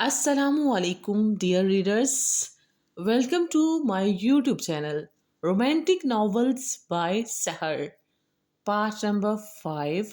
Assalamu alaikum, dear readers. Welcome to my YouTube channel, Romantic Novels by Sahar, part number 5.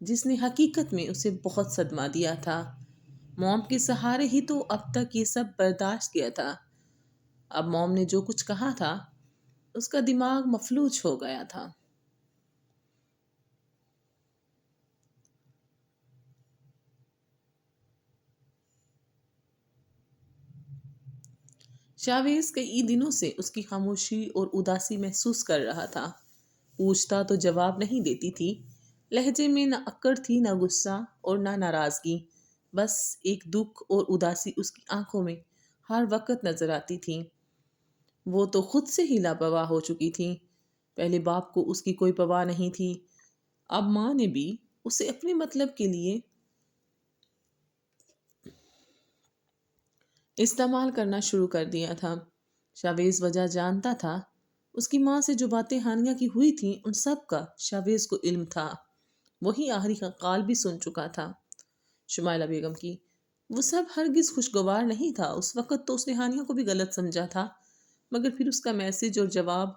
جس نے حقیقت میں اسے بہت صدمہ دیا تھا۔ موم کے سہارے ہی تو اب تک یہ سب برداشت کیا تھا۔ اب موم نے جو کچھ کہا تھا اس کا دماغ مفلوج ہو گیا تھا۔ شاویز کئی دنوں سے اس کی خاموشی اور اداسی محسوس کر رہا تھا۔ پوچھتا تو جواب نہیں دیتی تھی۔ لہجے میں نہ اکڑ تھی، نہ غصہ اور نہ ناراضگی، بس ایک دکھ اور اداسی اس کی آنکھوں میں ہر وقت نظر آتی تھی۔ وہ تو خود سے ہی لاپرواہ ہو چکی تھی۔ پہلے باپ کو اس کی کوئی پرواہ نہیں تھی، اب ماں نے بھی اسے اپنے مطلب کے لیے استعمال کرنا شروع کر دیا تھا۔ شاویز وجہ جانتا تھا۔ اس کی ماں سے جو باتیں ہانیہ کی ہوئی تھیں ان سب کا شاویز کو علم تھا۔ وہی آخری قال بھی سن چکا تھا شمائلہ بیگم کی۔ وہ سب ہرگز خوشگوار نہیں تھا۔ اس وقت تو اس نے ہانیہ کو بھی غلط سمجھا تھا، مگر پھر اس کا میسج اور جواب،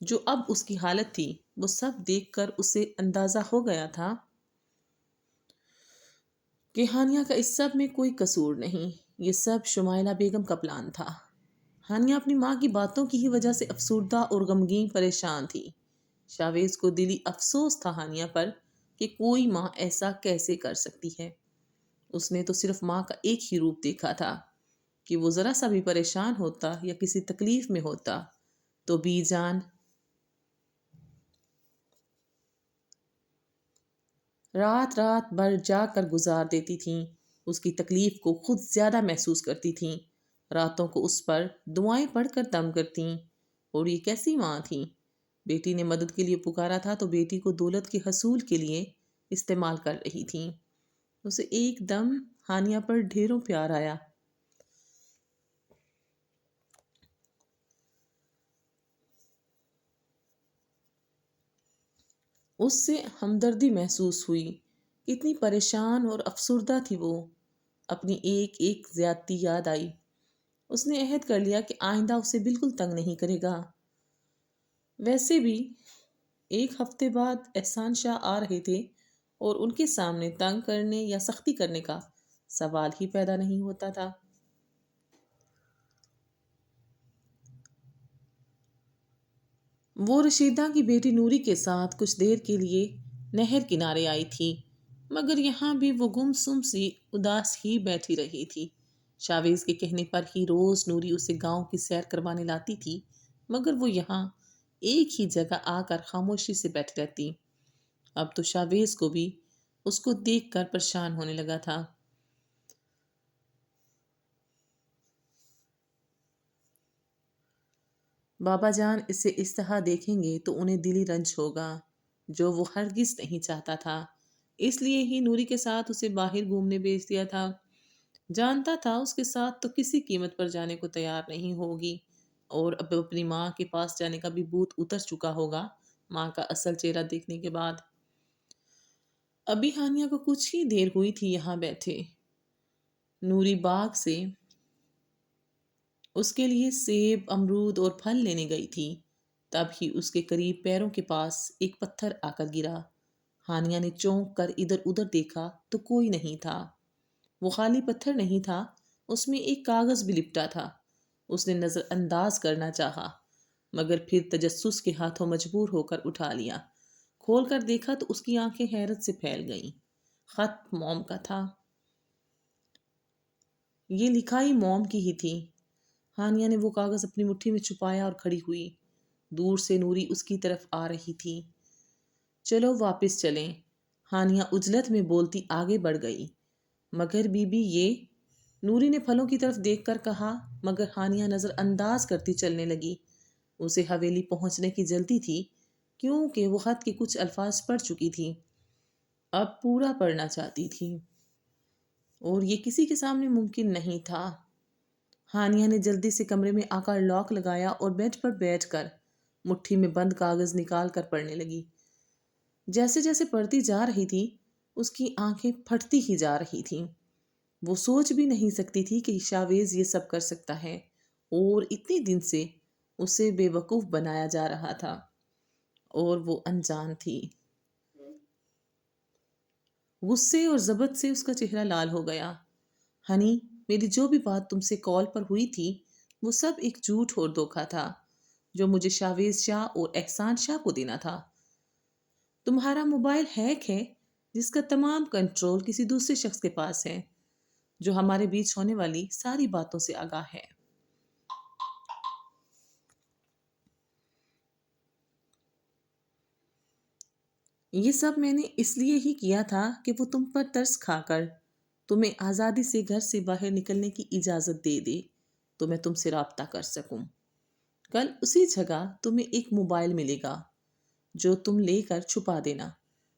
جو اب اس کی حالت تھی، وہ سب دیکھ کر اسے اندازہ ہو گیا تھا کہ ہانیہ کا اس سب میں کوئی قصور نہیں۔ یہ سب شمائلہ بیگم کا پلان تھا۔ ہانیہ اپنی ماں کی باتوں کی ہی وجہ سے افسردہ اور غمگین پریشان تھی۔ شاویز کو دلی افسوس تھا ہانیہ پر کہ کوئی ماں ایسا کیسے کر سکتی ہے۔ اس نے تو صرف ماں کا ایک ہی روپ دیکھا تھا کہ وہ ذرا سا بھی پریشان ہوتا یا کسی تکلیف میں ہوتا تو بی جان رات رات بھر جاگ کر گزار دیتی تھیں۔ اس کی تکلیف کو خود زیادہ محسوس کرتی تھیں۔ راتوں کو اس پر دعائیں پڑھ کر دم کرتیں۔ اور یہ کیسی ماں تھیں؟ بیٹی نے مدد کے لیے پکارا تھا تو بیٹی کو دولت کے حصول کے لیے استعمال کر رہی تھیں۔ اسے ایک دم ہانیہ پر ڈھیروں پیار آیا۔ اس سے ہمدردی محسوس ہوئی۔ کتنی پریشان اور افسردہ تھی وہ۔ اپنی ایک ایک زیادتی یاد آئی۔ اس نے عہد کر لیا کہ آئندہ اسے بالکل تنگ نہیں کرے گا۔ ویسے بھی ایک ہفتے بعد احسان شاہ آ رہے تھے اور ان کے سامنے تنگ کرنے یا سختی کرنے کا سوال ہی پیدا نہیں ہوتا تھا۔ وہ رشیدہ کی بیٹی نوری کے ساتھ کچھ دیر کے لیے نہر کنارے آئی تھی، مگر یہاں بھی وہ گمسم سی اداس ہی بیٹھی رہی تھی۔ شاویز کے کہنے پر ہی روز نوری اسے گاؤں کی سیر کروانے لاتی تھی، مگر وہ یہاں ایک ہی جگہ آ کر خاموشی سے بیٹھ رہتی۔ اب تو شاویز کو بھی اس کو دیکھ کر پریشان ہونے لگا تھا۔ بابا جان اسے اس طرح دیکھیں گے تو انہیں دلی رنج ہوگا، جو وہ ہرگز نہیں چاہتا تھا۔ اس لیے ہی نوری کے ساتھ اسے باہر گھومنے بھیج دیا تھا۔ جانتا تھا اس کے ساتھ تو کسی قیمت پر جانے کو تیار نہیں ہوگی، اور اب اپنی ماں کے پاس جانے کا بھی بھوت اتر چکا ہوگا ماں کا اصل چہرہ دیکھنے کے بعد۔ ابھی ہانیہ کو کچھ ہی دیر ہوئی تھی یہاں بیٹھے۔ نوری باغ سے اس کے لیے سیب، امرود اور پھل لینے گئی تھی، تب ہی اس کے قریب پیروں کے پاس ایک پتھر آ کر گرا۔ ہانیہ نے چونک کر ادھر ادھر دیکھا تو کوئی نہیں تھا۔ وہ خالی پتھر نہیں تھا، اس میں ایک کاغذ بھی لپٹا تھا۔ اس نے نظر انداز کرنا چاہا، مگر پھر تجسس کے ہاتھوں مجبور ہو کر اٹھا لیا۔ کھول کر دیکھا تو اس کی آنکھیں حیرت سے پھیل گئیں۔ خط موم کا تھا۔ یہ لکھائی موم کی ہی تھی۔ ہانیہ نے وہ کاغذ اپنی مٹھی میں چھپایا اور کھڑی ہوئی۔ دور سے نوری اس کی طرف آ رہی تھی۔ چلو واپس چلیں، ہانیہ عجلت میں بولتی آگے بڑھ گئی۔ مگر بی بی یہ، نوری نے پھلوں کی طرف دیکھ کر کہا، مگر ہانیہ نظر انداز کرتی چلنے لگی۔ اسے حویلی پہنچنے کی جلدی تھی، کیونکہ وہ خط کے کچھ الفاظ پڑھ چکی تھی، اب پورا پڑھنا چاہتی تھی، اور یہ کسی کے سامنے ممکن نہیں تھا۔ ہانیہ نے جلدی سے کمرے میں آ کر لاک لگایا اور بیڈ پر بیٹھ کر مٹھی میں بند کاغذ نکال کر پڑھنے لگی۔ جیسے جیسے پڑھتی جا رہی تھی اس کی آنکھیں پھٹتی ہی جا رہی تھیں۔ وہ سوچ بھی نہیں سکتی تھی کہ شاویز یہ سب کر سکتا ہے، اور اتنے دن سے اسے بے وقوف بنایا جا رہا تھا، اور وہ انجان تھی۔ غصے اور ضبط سے اس کا چہرہ لال ہو گیا۔ ہنی، میری جو بھی بات تم سے کال پر ہوئی تھی وہ سب ایک جھوٹ اور دھوکا تھا جو مجھے شاویز شاہ اور احسان شاہ کو دینا تھا۔ تمہارا موبائل ہیک ہے جس کا تمام کنٹرول کسی دوسرے شخص کے پاس ہے جو ہمارے بیچ ہونے والی ساری باتوں سے آگاہ ہے۔ یہ سب میں نے اس لیے ہی کیا تھا کہ وہ تم پر ترس کھا کر تمہیں آزادی سے گھر سے باہر نکلنے کی اجازت دے دے تو میں تم سے رابطہ کر سکوں۔ کل اسی جگہ تمہیں ایک موبائل ملے گا جو تم لے کر چھپا دینا،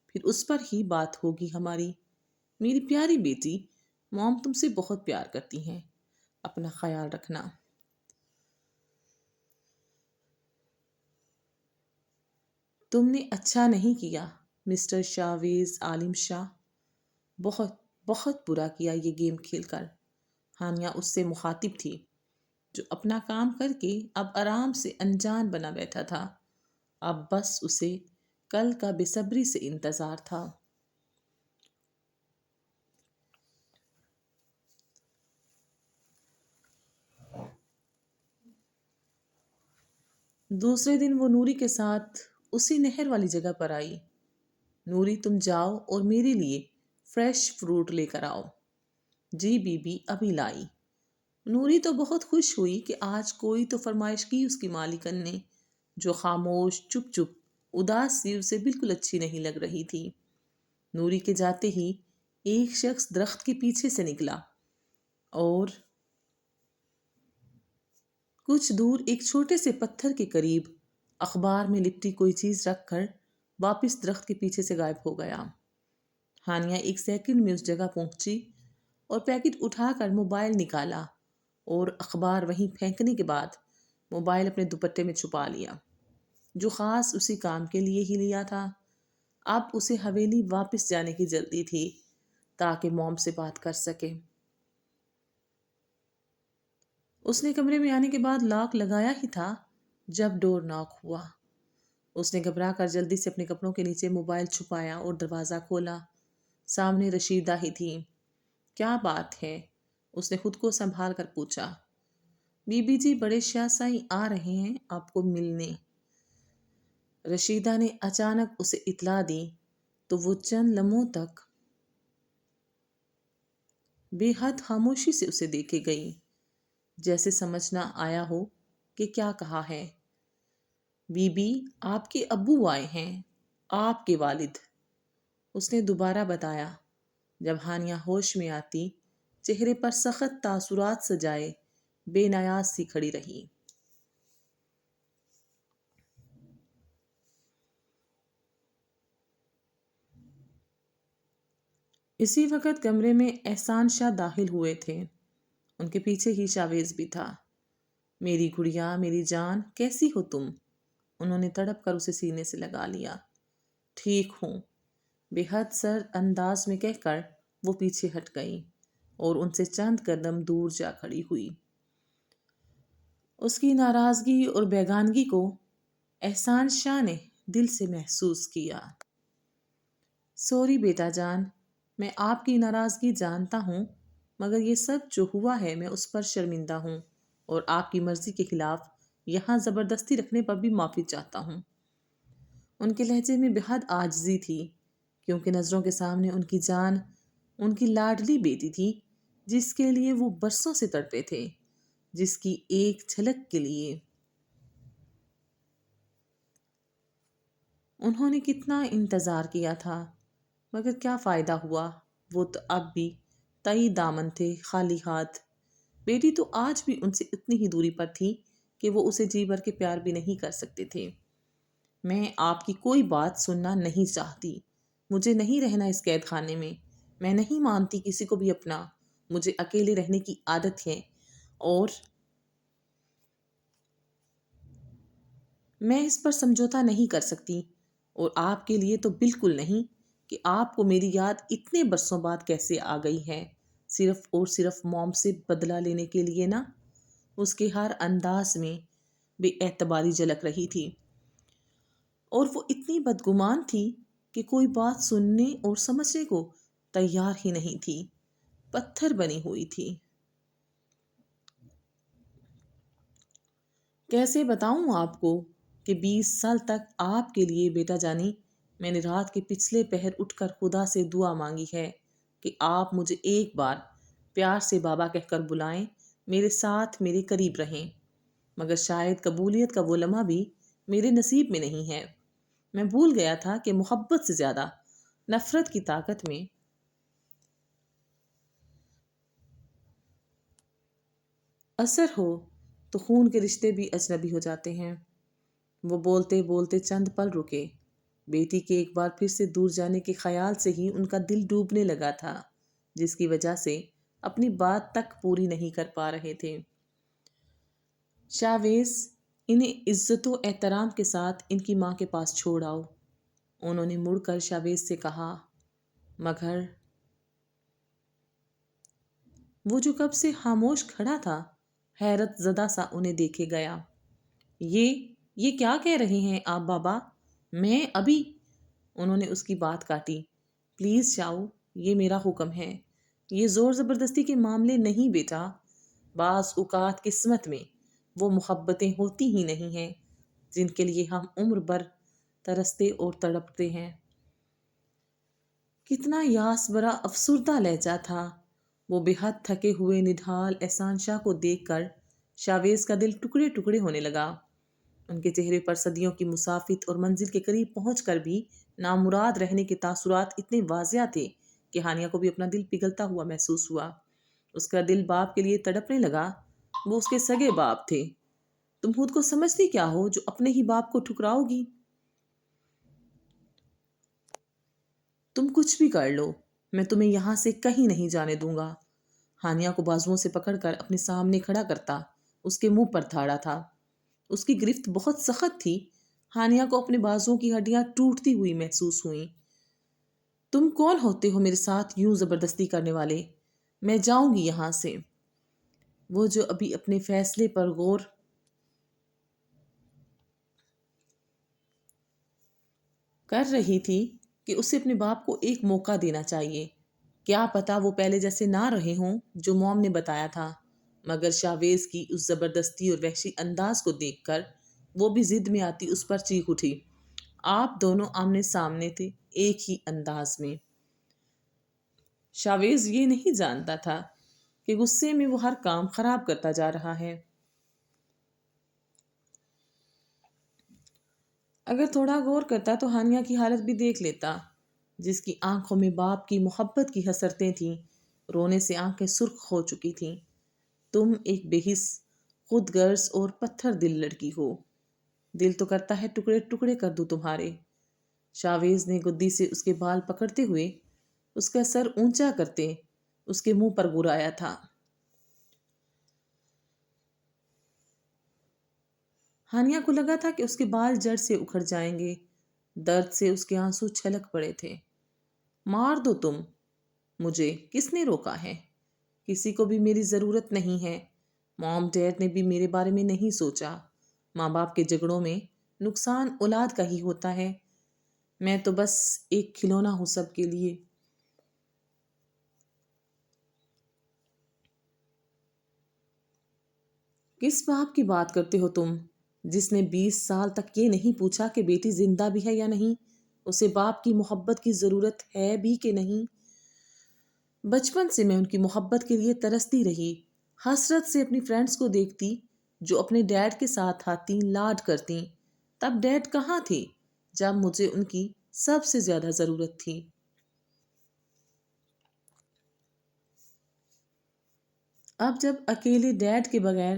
پھر اس پر ہی بات ہوگی ہماری۔ میری پیاری بیٹی، موم تم سے بہت پیار کرتی ہیں، اپنا خیال رکھنا۔ تم نے اچھا نہیں کیا مسٹر شاویز عالم شاہ، بہت بہت برا کیا یہ گیم کھیل کر۔ ہانیہ اس سے مخاطب تھی جو اپنا کام کر کے اب آرام سے انجان بنا بیٹھا تھا۔ اب بس اسے کل کا بے صبری سے انتظار تھا۔ دوسرے دن وہ نوری کے ساتھ اسی نہر والی جگہ پر آئی۔ نوری تم جاؤ اور میرے لیے فریش فروٹ لے کر آؤ۔ جی بی بی ابھی لائی۔ نوری تو بہت خوش ہوئی کہ آج کوئی تو فرمائش کی اس کی مالکن نے، جو خاموش چپ چپ اداس سی اسے بالکل اچھی نہیں لگ رہی تھی۔ نوری کے جاتے ہی ایک شخص درخت کے پیچھے سے نکلا اور کچھ دور ایک چھوٹے سے پتھر کے قریب اخبار میں لپٹی کوئی چیز رکھ کر واپس درخت کے پیچھے سے غائب ہو گیا۔ ہانیہ ایک سیکنڈ میں اس جگہ پہنچی اور پیکٹ اٹھا کر موبائل نکالا اور اخبار وہیں پھینکنے کے بعد موبائل اپنے دوپٹے میں چھپا لیا، جو خاص اسی کام کے لیے ہی لیا تھا۔ اب اسے حویلی واپس جانے کی جلدی تھی تاکہ موم سے بات کر سکے۔ اس نے کمرے میں آنے کے بعد لاک لگایا ہی تھا جب ڈور ناک ہوا۔ اس نے گھبرا کر جلدی سے اپنے کپڑوں کے نیچے موبائل چھپایا اور دروازہ کھولا۔ سامنے رشیدہ ہی تھی۔ کیا بات ہے؟ اس نے خود کو سنبھال کر پوچھا۔ بی بی جی بڑے شاہ سائی آ رہے ہیں آپ کو ملنے، رشیدہ نے اچانک اسے اطلاع دی تو وہ چند لمحوں تک بے حد خاموشی سے اسے دیکھے گئی، جیسے سمجھ نہ آیا ہو کہ کیا کہا ہے۔ بی بی آپ کے ابو آئے ہیں، آپ کے والد، اس نے دوبارہ بتایا۔ جب ہانیہ ہوش میں آتی چہرے پر سخت تاثرات سجائے بے نیاز سی کھڑی رہی۔ اسی وقت کمرے میں احسان شاہ داخل ہوئے تھے۔ ان کے پیچھے ہی شاویز بھی تھا۔ میری گڑیا، میری جان، کیسی ہو تم؟ انہوں نے تڑپ کر اسے سینے سے لگا لیا۔ ٹھیک ہوں، بے حد سرد انداز میں کہہ کر وہ پیچھے ہٹ گئی اور ان سے چند قدم دور جا کھڑی ہوئی۔ اس کی ناراضگی اور بیگانگی کو احسان شاہ نے دل سے محسوس کیا۔ سوری بیٹا جان، میں آپ کی ناراضگی جانتا ہوں، مگر یہ سب جو ہوا ہے میں اس پر شرمندہ ہوں اور آپ کی مرضی کے خلاف یہاں زبردستی رکھنے پر بھی معافی چاہتا ہوں۔ ان کے لہجے میں بے حد عاجزی تھی، کیونکہ نظروں کے سامنے ان کی جان، ان کی لاڈلی بیٹی تھی جس کے لیے وہ برسوں سے تڑپے تھے، جس کی ایک جھلک کے لیے انہوں نے کتنا انتظار کیا تھا، مگر کیا فائدہ ہوا؟ وہ تو اب بھی تئی دامن تھے، خالی ہاتھ۔ بیٹی تو آج بھی ان سے اتنی ہی دوری پر تھی کہ وہ اسے جی بھر کے پیار بھی نہیں کر سکتے تھے۔ میں آپ کی کوئی بات سننا نہیں چاہتی، مجھے نہیں رہنا اس قید خانے میں، میں نہیں مانتی کسی کو بھی اپنا، مجھے اکیلے رہنے کی عادت ہے اور میں اس پر سمجھوتا نہیں کر سکتی، اور آپ کے لیے تو بالکل نہیں کہ آپ کو میری یاد اتنے برسوں بعد کیسے آ گئی ہے، صرف اور صرف موم سے بدلہ لینے کے لیے نا۔ اس کے ہر انداز میں بے اعتباری جھلک رہی تھی، اور وہ اتنی بدگمان تھی کہ کوئی بات سننے اور سمجھنے کو تیار ہی نہیں تھی، پتھر بنی ہوئی تھی۔ کیسے بتاؤں آپ کو کہ 20 سال تک آپ کے لیے بیٹا جانی میں نے رات کے پچھلے پہر اٹھ کر خدا سے دعا مانگی ہے کہ آپ مجھے ایک بار پیار سے بابا کہہ کر بلائیں، میرے ساتھ میرے قریب رہیں، مگر شاید قبولیت کا وہ لمحہ بھی میرے نصیب میں نہیں ہے۔ میں بھول گیا تھا کہ محبت سے زیادہ نفرت کی طاقت میں اثر ہو تو خون کے رشتے بھی اجنبی ہو جاتے ہیں۔ وہ بولتے بولتے چند پل رکے۔ بیٹی کے ایک بار پھر سے دور جانے کے خیال سے ہی ان کا دل ڈوبنے لگا تھا، جس کی وجہ سے اپنی بات تک پوری نہیں کر پا رہے تھے۔ شاویز، انہیں عزت و احترام کے ساتھ ان کی ماں کے پاس چھوڑ آؤ۔ انہوں نے مڑ کر شاویز سے کہا، مگر وہ جو کب سے خاموش کھڑا تھا حیرت زدہ سا انہیں دیکھے گیا۔ یہ کیا کہہ رہے ہیں آپ بابا؟ میں ابھی انہوں نے اس کی بات کاٹی۔ پلیز شاؤ، یہ میرا حکم ہے، یہ زور زبردستی کے معاملے نہیں بیٹا۔ بعض اوقات قسمت میں وہ محبتیں ہوتی ہی نہیں ہیں جن کے لیے ہم عمر بھر ترستے اور تڑپتے ہیں۔ کتنا یاس برا افسردہ لہجہ تھا۔ وہ بے حد تھکے ہوئے نڈھال احسان شاہ کو دیکھ کر شاویز کا دل ٹکڑے ٹکڑے ہونے لگا۔ ان کے چہرے پر صدیوں کی مسافت اور منزل کے قریب پہنچ کر بھی نامراد رہنے کے تاثرات اتنے واضح تھے کہ ہانیہ کو بھی اپنا دل پگھلتا ہوا محسوس ہوا۔ اس کا دل باپ کے لیے تڑپنے لگا۔ وہ اس کے سگے باپ تھے۔ تم خود کو سمجھتی کیا ہو جو اپنے ہی باپ کو ٹھکراؤ گی؟ تم کچھ بھی کر لو، میں تمہیں یہاں سے کہیں نہیں جانے دوں گا۔ ہانیہ کو بازوؤں سے پکڑ کر اپنے سامنے کھڑا کرتا اس کے منہ پر تھاڑا تھا۔ اس کی گرفت بہت سخت تھی۔ ہانیہ کو اپنے بازوؤں کی ہڈیاں ٹوٹتی ہوئی محسوس ہوئیں۔ تم کون ہوتے ہو میرے ساتھ یوں زبردستی کرنے والے؟ میں جاؤں گی یہاں سے۔ وہ جو ابھی اپنے فیصلے پر غور کر رہی تھی کہ اسے اپنے باپ کو ایک موقع دینا چاہیے، کیا پتا وہ پہلے جیسے نہ رہے ہوں جو موم نے بتایا تھا، مگر شاویز کی اس زبردستی اور وحشی انداز کو دیکھ کر وہ بھی ضد میں آتی اس پر چیخ اٹھی۔ آپ دونوں آمنے سامنے تھے، ایک ہی انداز میں۔ شاویز یہ نہیں جانتا تھا کہ غصے میں وہ ہر کام خراب کرتا جا رہا ہے۔ اگر تھوڑا غور کرتا تو ہانیہ کی حالت بھی دیکھ لیتا، جس کی آنکھوں میں باپ کی محبت کی حسرتیں تھیں، رونے سے آنکھیں سرخ ہو چکی تھیں۔ تم ایک بے حس، خود غرض اور پتھر دل لڑکی ہو، دل تو کرتا ہے ٹکڑے ٹکڑے کر دوں تمہارے۔ شاویز نے گدی سے اس کے بال پکڑتے ہوئے اس کا سر اونچا کرتے اس کے منہ پر گرایا تھا۔ ہانیہ کو لگا تھا کہ اس کے بال جڑ سے اکھڑ جائیں گے۔ درد سے اس کے آنسو چھلک پڑے تھے۔ مار دو تم مجھے، کس نے روکا ہے؟ کسی کو بھی میری ضرورت نہیں ہے۔ موم ڈیڈ نے بھی میرے بارے میں نہیں سوچا۔ ماں باپ کے جھگڑوں میں نقصان اولاد کا ہی ہوتا ہے۔ میں تو بس ایک کھلونا ہوں سب کے لیے۔ کس باپ کی بات کرتے ہو تم، جس نے 20 سال تک یہ نہیں پوچھا کہ بیٹی زندہ بھی ہے یا نہیں، اسے باپ کی محبت کی ضرورت ہے بھی کہ نہیں؟ بچپن سے میں ان کی محبت کے لیے ترستی رہی، حسرت سے اپنی فرینڈز کو دیکھتی جو اپنے ڈیڈ کے ساتھ آتی، لاڈ کرتی۔ تب ڈیڈ کہاں تھے جب مجھے ان کی سب سے زیادہ ضرورت تھی؟ اب جب اکیلے ڈیڈ کے بغیر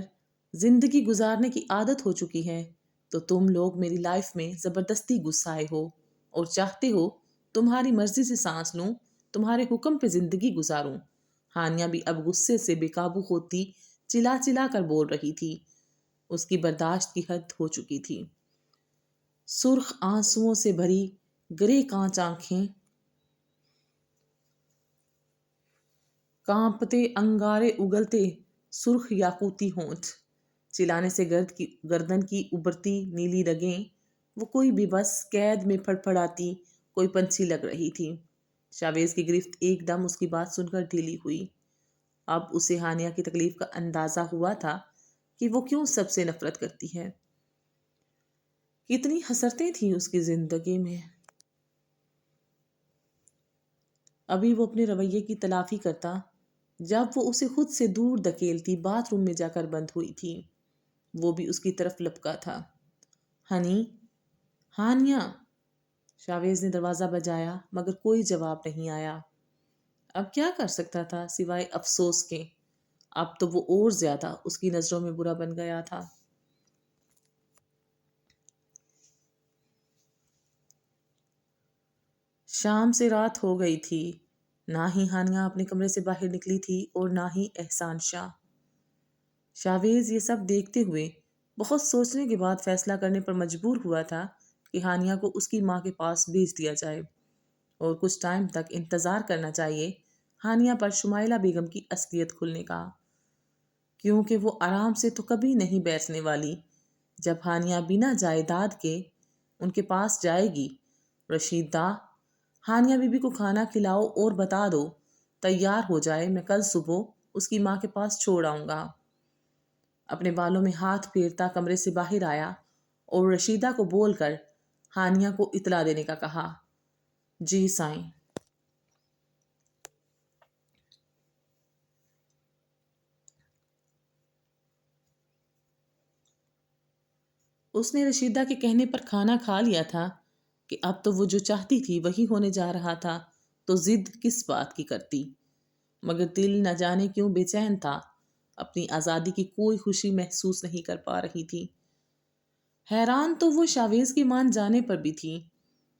زندگی گزارنے کی عادت ہو چکی ہے تو تم لوگ میری لائف میں زبردستی گھس آئے ہو اور چاہتے ہو تمہاری مرضی سے سانس لوں، تمہارے حکم پہ زندگی گزاروں۔ ہانیہ بھی اب غصے سے بے قابو ہوتی چلا چلا کر بول رہی تھی۔ اس کی برداشت کی حد ہو چکی تھی۔ سرخ آنسوؤں سے بھری گرے کانچ آنکھیں، کانپتے انگارے اگلتے سرخ یاقوتی ہونٹ، چلانے سے گردن کی ابھرتی نیلی رگیں، وہ کوئی بھی بس قید میں پھڑپڑاتی کوئی پنچھی لگ رہی تھی۔ شاویز کی گرفت ایک دم اس کی بات سن کر ڈھیلی ہوئی۔ اب اسے ہانیہ کی تکلیف کا اندازہ ہوا تھا کہ وہ کیوں سب سے نفرت کرتی ہے۔ کتنی حسرتیں تھیں اس کی زندگی میں۔ ابھی وہ اپنے رویے کی تلافی کرتا جب وہ اسے خود سے دور دھکیلتی باتھ روم میں جا کر بند ہوئی تھی۔ وہ بھی اس کی طرف لپکا تھا۔ ہنی، ہانیہ، شاویز نے دروازہ بجایا مگر کوئی جواب نہیں آیا۔ اب کیا کر سکتا تھا سوائے افسوس کے؟ اب تو وہ اور زیادہ اس کی نظروں میں برا بن گیا تھا۔ شام سے رات ہو گئی تھی۔ نہ ہی ہانیہ اپنے کمرے سے باہر نکلی تھی اور نہ ہی احسان شاہ۔ شاویز یہ سب دیکھتے ہوئے بہت سوچنے کے بعد فیصلہ کرنے پر مجبور ہوا تھا کہ ہانیہ کو اس کی ماں کے پاس بھیج دیا جائے اور کچھ ٹائم تک انتظار کرنا چاہیے ہانیہ پر شمائلہ بیگم کی اصلیت کھلنے کا، کیونکہ وہ آرام سے تو کبھی نہیں بیٹھنے والی جب ہانیہ بنا جائیداد کے ان کے پاس جائے گی۔ رشیدہ، ہانیہ بی بی کو کھانا کھلاؤ اور بتا دو تیار ہو جائے، میں کل صبح اس کی ماں کے پاس چھوڑ آؤں گا۔ اپنے بالوں میں ہاتھ پھیرتا کمرے سے باہر آیا اور رشیدہ کو بول کر ہانیہ کو اطلاع دینے کا کہا۔ جی سائیں۔ اس نے رشیدہ کے کہنے پر کھانا کھا لیا تھا کہ اب تو وہ جو چاہتی تھی وہی ہونے جا رہا تھا، تو ضد کس بات کی کرتی؟ مگر دل نہ جانے کیوں بے چین تھا، اپنی آزادی کی کوئی خوشی محسوس نہیں کر پا رہی تھی۔ حیران تو وہ شاویز کی مان جانے پر بھی تھی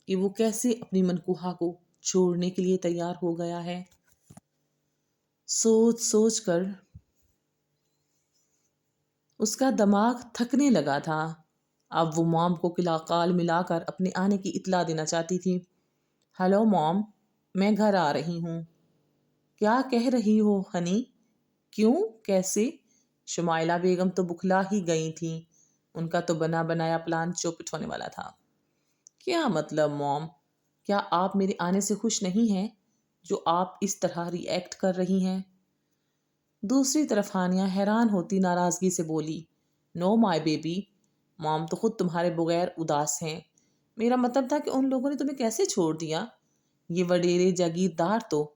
کہ وہ کیسے اپنی منکوہا کو چھوڑنے کے لیے تیار ہو گیا ہے۔ سوچ سوچ کر اس کا دماغ تھکنے لگا تھا۔ اب وہ موم کو کال ملا کر اپنے آنے کی اطلاع دینا چاہتی تھی۔ ہلو موم، میں گھر آ رہی ہوں۔ کیا کہہ رہی ہو ہنی؟ کیوں؟ کیسے؟ شمائلہ بیگم تو بکھلا ہی گئی تھیں، ان کا تو بنا بنایا پلان چوپٹ ہونے والا تھا۔ کیا مطلب موم؟ کیا آپ میرے آنے سے خوش نہیں ہیں جو آپ اس طرح ری ایکٹ کر رہی ہیں؟ دوسری طرف ہانیہ حیران ہوتی ناراضگی سے بولی، نو مائی بیبی، موم تو خود تمہارے بغیر اداس ہیں۔ میرا مطلب تھا کہ ان لوگوں نے تمہیں کیسے چھوڑ دیا؟ یہ وڈیرے جاگیردار تو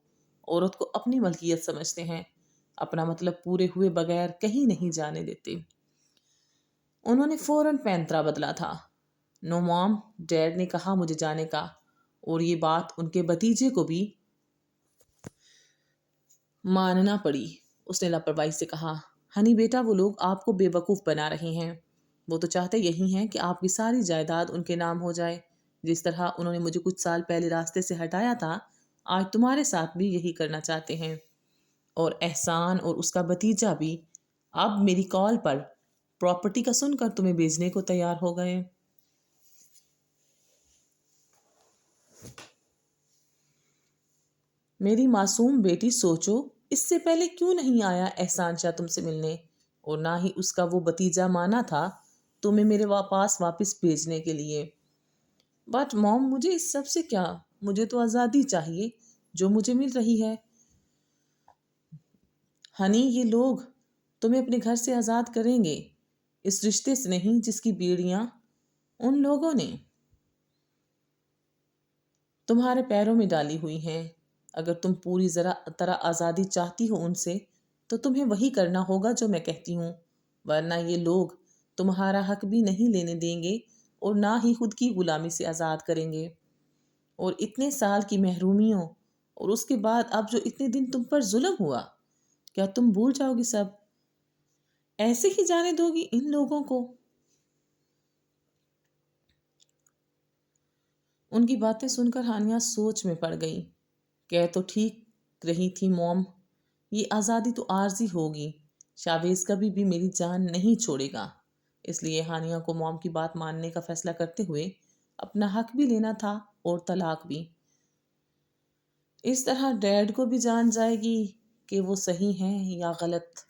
عورت کو اپنی ملکیت سمجھتے ہیں، اپنا مطلب پورے ہوئے بغیر کہیں نہیں جانے دیتے۔ انہوں نے فوراً پینترا بدلا تھا۔ نو موم، ڈیڈ نے کہا مجھے جانے کا، اور یہ بات ان کے بھتیجے کو بھی ماننا پڑی۔ اس نے لاپرواہی سے کہا، ہنی بیٹا، وہ لوگ آپ کو بے وقوف بنا رہے ہیں۔ وہ تو چاہتے یہی ہیں کہ آپ کی ساری جائیداد ان کے نام ہو جائے۔ جس طرح انہوں نے مجھے کچھ سال پہلے راستے سے ہٹایا تھا، آج تمہارے ساتھ بھی یہی کرنا چاہتے ہیں۔ اور احسان اور اس کا بھتیجا بھی اب میری کال پر پراپرٹی کا سن کر تمہیں بیچنے کو تیار ہو گئے۔ میری معصوم بیٹی، سوچو، اس سے پہلے کیوں نہیں آیا احسان شاہ تم سے ملنے، اور نہ ہی اس کا وہ بھتیجا مانا تھا تمہیں میرے پاس واپس بھیجنے کے لیے۔ بٹ موم، مجھے اس سب سے کیا؟ مجھے تو آزادی چاہیے جو مجھے مل رہی ہے۔ ہنی، یہ لوگ تمہیں اپنے گھر سے آزاد کریں گے، اس رشتے سے نہیں جس کی بیڑیاں ان لوگوں نے تمہارے پیروں میں ڈالی ہوئی ہیں۔ اگر تم پوری طرح آزادی چاہتی ہو ان سے، تو تمہیں وہی کرنا ہوگا جو میں کہتی ہوں، ورنہ یہ لوگ تمہارا حق بھی نہیں لینے دیں گے اور نہ ہی خود کی غلامی سے آزاد کریں گے۔ اور اتنے سال کی محرومیوں اور اس کے بعد اب جو اتنے دن تم پر ظلم ہوا، کیا تم بھول جاؤ گی سب؟ ایسے ہی جانے دو گی ان لوگوں کو؟ ان کی باتیں سن کر ہانیہ سوچ میں پڑ گئی۔ کہہ تو ٹھیک رہی تھی موم، یہ آزادی تو عارضی ہوگی، شاویز کبھی بھی میری جان نہیں چھوڑے گا۔ اس لیے ہانیہ کو موم کی بات ماننے کا فیصلہ کرتے ہوئے اپنا حق بھی لینا تھا اور طلاق بھی۔ اس طرح ڈیڈ کو بھی جان جائے گی کہ وہ صحیح ہیں یا غلط۔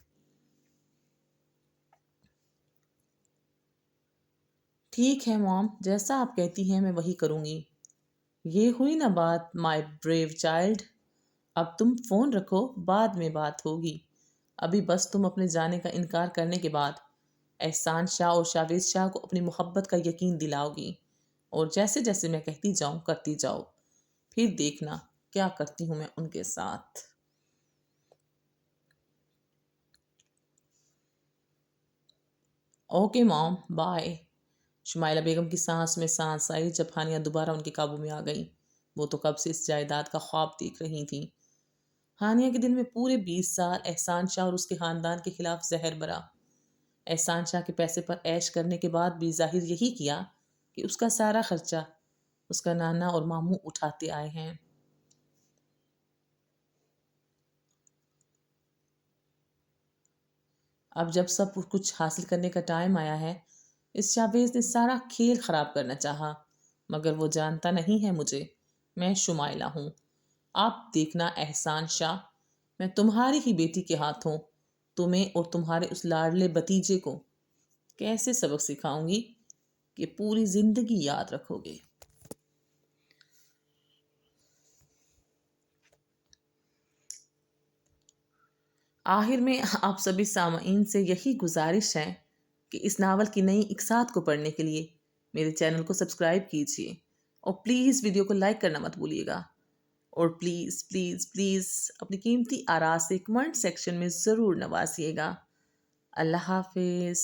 ٹھیک ہے موم، جیسا آپ کہتی ہیں میں وہی کروں گی۔ یہ ہوئی نا بات مائی بریو چائلڈ. اب تم فون رکھو، بعد میں بات ہوگی. ابھی بس تم اپنے جانے کا انکار کرنے کے بعد احسان شاہ اور شاویز شاہ کو اپنی محبت کا یقین دلاؤ گی، اور جیسے جیسے میں کہتی جاؤں کرتی جاؤ. پھر دیکھنا کیا کرتی ہوں میں ان کے ساتھ. اوکے موم، بائے. شمائلہ بیگم کی سانس میں سانس آئی جب ہانیہ دوبارہ ان کے قابو میں آ گئی. وہ تو کب سے اس جائیداد کا خواب دیکھ رہی تھیں. ہانیہ کے دل میں پورے 20 سال احسان شاہ اور اس کے خاندان کے خلاف زہر برا. احسان شاہ کے پیسے پر عیش کرنے کے بعد بھی ظاہر یہی کیا کہ اس کا سارا خرچہ اس کا نانا اور ماموں اٹھاتے آئے ہیں. اب جب سب کچھ حاصل کرنے کا ٹائم آیا ہے، اس شاویز نے سارا کھیل خراب کرنا چاہا. مگر وہ جانتا نہیں ہے مجھے. میں شمائلہ ہوں. آپ دیکھنا احسان شاہ، میں تمہاری ہی بیٹی کے ہاتھوں تمہیں اور تمہارے اس لاڈلے بتیجے کو کیسے سبق سکھاؤں گی کہ پوری زندگی یاد رکھو گے. آخر میں آپ سبھی سامعین سے یہی گزارش ہے کہ اس ناول کی نئی اقساط کو پڑھنے کے لیے میرے چینل کو سبسکرائب کیجیے، اور پلیز ویڈیو کو لائک کرنا مت بھولیے گا. اور پلیز پلیز پلیز اپنی قیمتی آراء سے کمنٹ سیکشن میں ضرور نوازیے گا. اللہ حافظ.